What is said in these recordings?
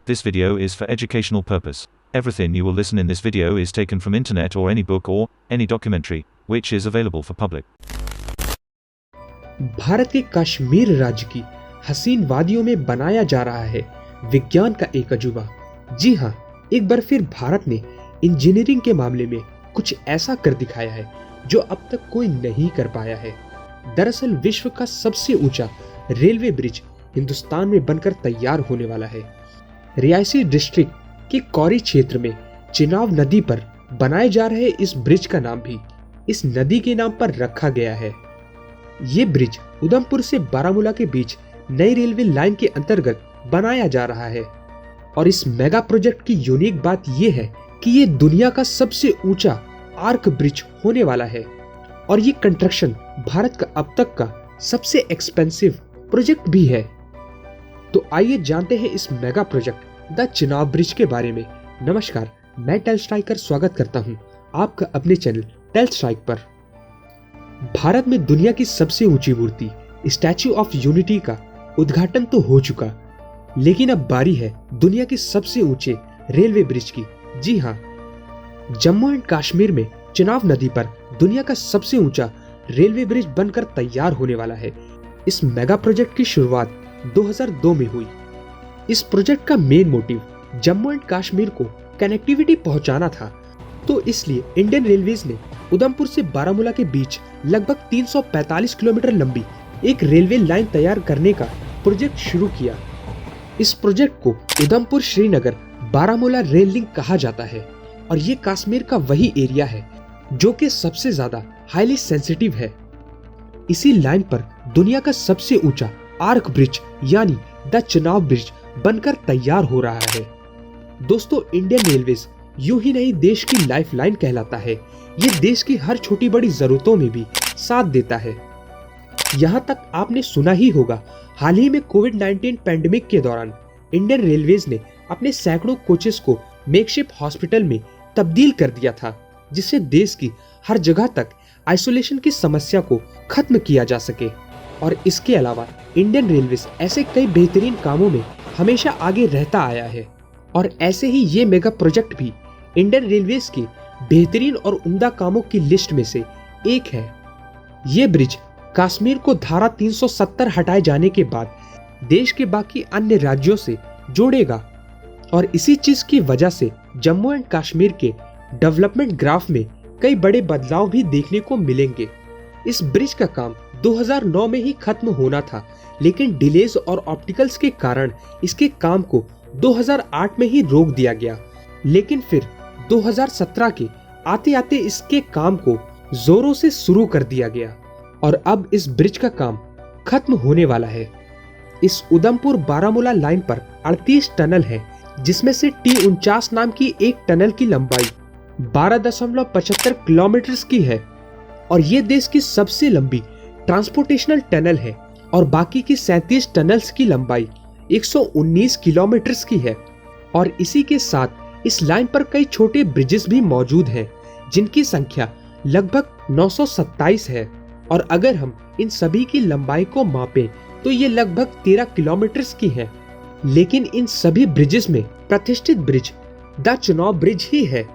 This video is for educational purpose. Everything you will listen in this video is taken from internet or any book or any documentary, which is available for public. Bharat के कश्मीर राज्य की हसीन वादियों में बनाया जा रहा है विज्ञान का एक अजूबा। जी हाँ, एक बार फिर भारत ने इंजीनियरिंग के मामले में कुछ ऐसा कर दिखाया है जो अब तक कोई नहीं कर पाया है। दरअसल विश्व का सबसे ऊंचा रेलवे ब्रिज हिंदुस्तान में बनकर तैयार होने वाला है। रियासी डिस्ट्रिक्ट के कौरी क्षेत्र में चिनाब नदी पर बनाए जा रहे इस ब्रिज का नाम भी इस नदी के नाम पर रखा गया है। ये ब्रिज उधमपुर से बारामूला के बीच नई रेलवे लाइन के अंतर्गत बनाया जा रहा है और इस मेगा प्रोजेक्ट की यूनिक बात यह है कि ये दुनिया का सबसे ऊंचा आर्क ब्रिज होने वाला है और ये कंस्ट्रक्शन भारत का अब तक का सबसे एक्सपेंसिव प्रोजेक्ट भी है। तो आइए जानते हैं इस mega project the Chenab bridge के बारे में। नमस्कार, मैं टेल स्ट्राइकर स्वागत करता हूं आपका अपने चैनल टेल स्ट्राइक पर। भारत में दुनिया की सबसे ऊंची मूर्ति स्टैच्यू ऑफ यूनिटी का उद्घाटन तो हो चुका, लेकिन अब बारी है दुनिया के सबसे ऊंचे रेलवे ब्रिज की। जी हाँ, जम्मू एंड कश्मीर में चिनाब नदी पर दुनिया का सबसे ऊंचा रेलवे ब्रिज बनकर तैयार होने वाला है। इस मेगा प्रोजेक्ट की शुरुआत 2002 में हुई। इस प्रोजेक्ट का main motive Jammu and Kashmir को कनेक्टिविटी पहुंचाना था, तो इसलिए इंडियन रेलवेज ने उधमपुर से बारामूला के बीच लगभग 345 किलोमीटर लंबी एक रेलवे लाइन तैयार करने का प्रोजेक्ट शुरू किया। इस प्रोजेक्ट को उधमपुर श्रीनगर बारामूला रेल लिंक कहा जाता है और ये कश्मीर का वही एरिया है जो कि सबसे ज्यादा हाईली सेंसिटिव है। इसी लाइन पर दुनिया का सबसे ऊंचा आर्क ब्रिज यानी द चिनाब ब्रिज बनकर तैयार हो रहा है। दोस्तों, इंडियन रेलवेज यूं ही नहीं देश की लाइफलाइन कहलाता है। ये देश की हर छोटी बड़ी जरूरतों में भी साथ देता है। यहाँ तक आपने सुना ही होगा, हाल ही में कोविड-19 पैंडेमिक के दौरान इंडियन रेलवेज ने अपने सैकड़ों कोचेस को मेकशिफ्ट हॉस्पिटल में तब्दील कर दिया था, जिससे देश की हर जगह तक आइसोलेशन की समस्या को खत्म किया जा सके। और इसके अलावा इंडियन रेलवेज ऐसे कई बेहतरीन कामों में हमेशा आगे रहता आया है और ऐसे ही ये मेगा प्रोजेक्ट भी इंडियन रेलवेज के बेहतरीन और उम्दा कामों की लिस्ट में से एक है। ये ब्रिज कश्मीर को धारा 370 हटाए जाने के बाद देश के बाकी अन्य राज्यों से जोड़ेगा और इसी चीज की वजह से जम्मू एंड कश्मीर के डेवलपमेंट ग्राफ में कई बड़े बदलाव भी देखने को मिलेंगे। इस ब्रिज का काम 2009 में ही खत्म होना था, लेकिन डिलेज और ऑप्टिकल्स के कारण इसके काम को 2008 में ही रोक दिया गया। लेकिन फिर 2017 के आते आते इसके काम को जोरों से शुरू कर दिया गया और अब इस ब्रिज का काम खत्म होने वाला है। इस उधमपुर बारामूला लाइन पर 38 टनल है, जिसमें से T49 नाम की एक टनल की लंबाई 12.75 किलोमीटर की है और ये देश की सबसे लंबी ट्रांसपोर्टेशनल टनल है और बाकी की 37 टनल्स की लंबाई 119 किलोमीटर की है। और इसी के साथ इस लाइन पर कई छोटे ब्रिजेस भी मौजूद हैं, जिनकी संख्या लगभग 927 है और अगर हम इन सभी की लंबाई को मापें तो ये लगभग 13 किलोमीटर की है। लेकिन इन सभी ब्रिजेस में प्रतिष्ठित ब्रिज द चिनाब ब्रिज ही है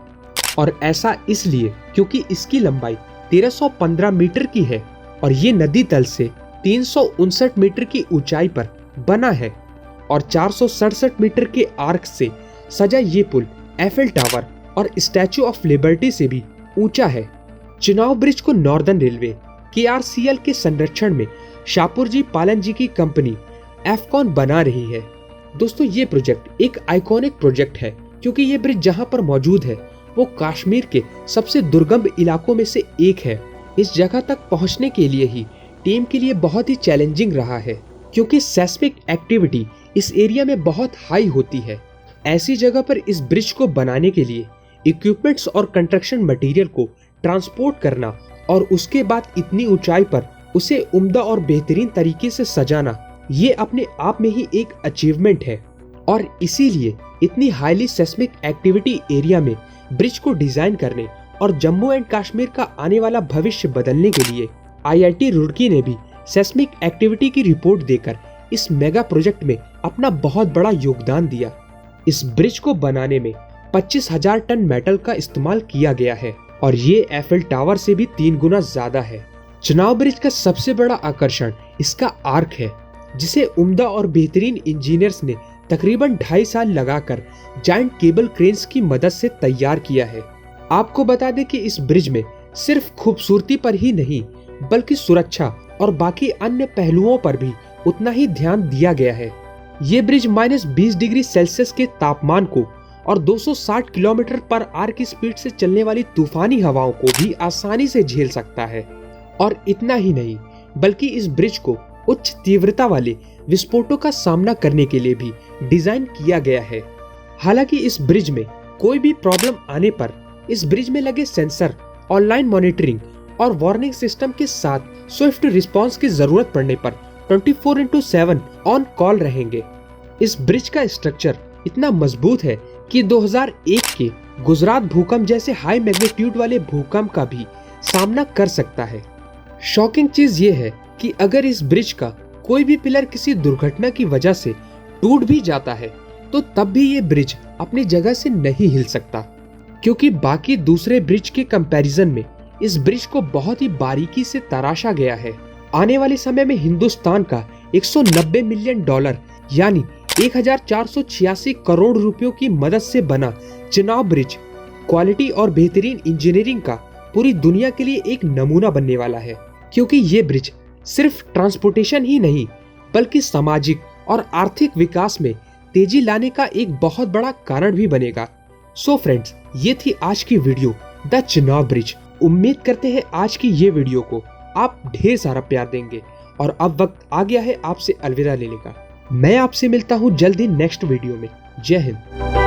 और ऐसा इसलिए क्योंकि इसकी लंबाई 1315 मीटर की है और ये नदी तल से 359 मीटर की ऊंचाई पर बना है और 467 मीटर के आर्क से सजा ये पुल एफिल टावर और स्टैच्यू ऑफ लिबर्टी से भी ऊंचा है। चिनाब ब्रिज को नॉर्दर्न रेलवे KRCL के संरक्षण में शाहपुर जी पालन जी की कंपनी एफकॉन बना रही है। दोस्तों, ये प्रोजेक्ट एक आइकॉनिक प्रोजेक्ट है क्योंकि ये ब्रिज जहां पर मौजूद है वो कश्मीर के सबसे दुर्गम इलाकों में से एक है। इस जगह तक पहुंचने के लिए ही टीम के लिए बहुत ही चैलेंजिंग रहा है क्योंकि सेस्मिक एक्टिविटी इस एरिया में बहुत हाई होती है। ऐसी जगह पर इस ब्रिज को बनाने के लिए इक्विपमेंट्स और कंस्ट्रक्शन मटेरियल को ट्रांसपोर्ट करना और उसके बाद इतनी ऊंचाई पर उसे उम्दा और बेहतरीन तरीके से सजाना, ये अपने आप में ही एक अचीवमेंट है। और इसीलिए इतनी हाईली सेस्मिक एक्टिविटी एरिया में ब्रिज को डिजाइन करने और जम्मू एंड कश्मीर का आने वाला भविष्य बदलने के लिए IIT रुड़की ने भी सेस्मिक एक्टिविटी की रिपोर्ट देकर इस मेगा प्रोजेक्ट में अपना बहुत बड़ा योगदान दिया। इस ब्रिज को बनाने में 25,000 टन मेटल का इस्तेमाल किया गया है और ये एफिल टावर से भी 3 गुना ज्यादा है। चुनाव ब्रिज का सबसे बड़ा आकर्षण इसका आर्क है, जिसे उम्दा और बेहतरीन इंजीनियर्स ने तकरीबन 2.5 साल लगाकर जायंट केबल क्रेन्स की मदद से तैयार किया है। आपको बता दें कि इस ब्रिज में सिर्फ खूबसूरती पर ही नहीं बल्कि सुरक्षा और बाकी अन्य पहलुओं पर भी उतना ही ध्यान दिया गया है। ये ब्रिज -20 डिग्री सेल्सियस के तापमान को और 260 किलोमीटर पर आवर की स्पीड से चलने वाली तूफानी हवाओं को भी आसानी से झेल सकता है। और इतना ही नहीं बल्कि इस ब्रिज को उच्च तीव्रता वाले विस्फोटों का सामना करने के लिए भी डिजाइन किया गया है। हालांकि इस ब्रिज में कोई भी प्रॉब्लम आने पर इस ब्रिज में लगे सेंसर, ऑनलाइन मॉनिटरिंग और वार्निंग सिस्टम के साथ स्विफ्ट रिस्पांस की जरूरत पड़ने पर 24/7 ऑन कॉल रहेंगे। इस ब्रिज का स्ट्रक्चर इतना मजबूत है कि 2001 के गुजरात भूकंप जैसे हाई मैग्नीट्यूड वाले भूकंप का भी सामना कर सकता है। शॉकिंग चीज ये है कि अगर इस ब्रिज का कोई भी पिलर किसी दुर्घटना की वजह से टूट भी जाता है तो तब भी ये ब्रिज अपनी जगह से नहीं हिल सकता, क्योंकि बाकी दूसरे ब्रिज के कंपैरिजन में इस ब्रिज को बहुत ही बारीकी से तराशा गया है। आने वाले समय में हिंदुस्तान का $190 मिलियन यानी 1486 करोड़ रुपयों की मदद से बना चुनाव ब्रिज क्वालिटी और बेहतरीन इंजीनियरिंग का पूरी दुनिया के लिए एक नमूना बनने वाला है, क्योंकि ये ब्रिज सिर्फ ट्रांसपोर्टेशन ही नहीं बल्कि सामाजिक और आर्थिक विकास में तेजी लाने का एक बहुत बड़ा कारण भी बनेगा। सो फ्रेंड्स, ये थी आज की वीडियो द चुनाव ब्रिज। उम्मीद करते हैं आज की ये वीडियो को आप ढेर सारा प्यार देंगे और अब वक्त आ गया है आपसे अलविदा लेने का। मैं आपसे मिलता हूँ जल्द ही नेक्स्ट वीडियो में। जय हिंद।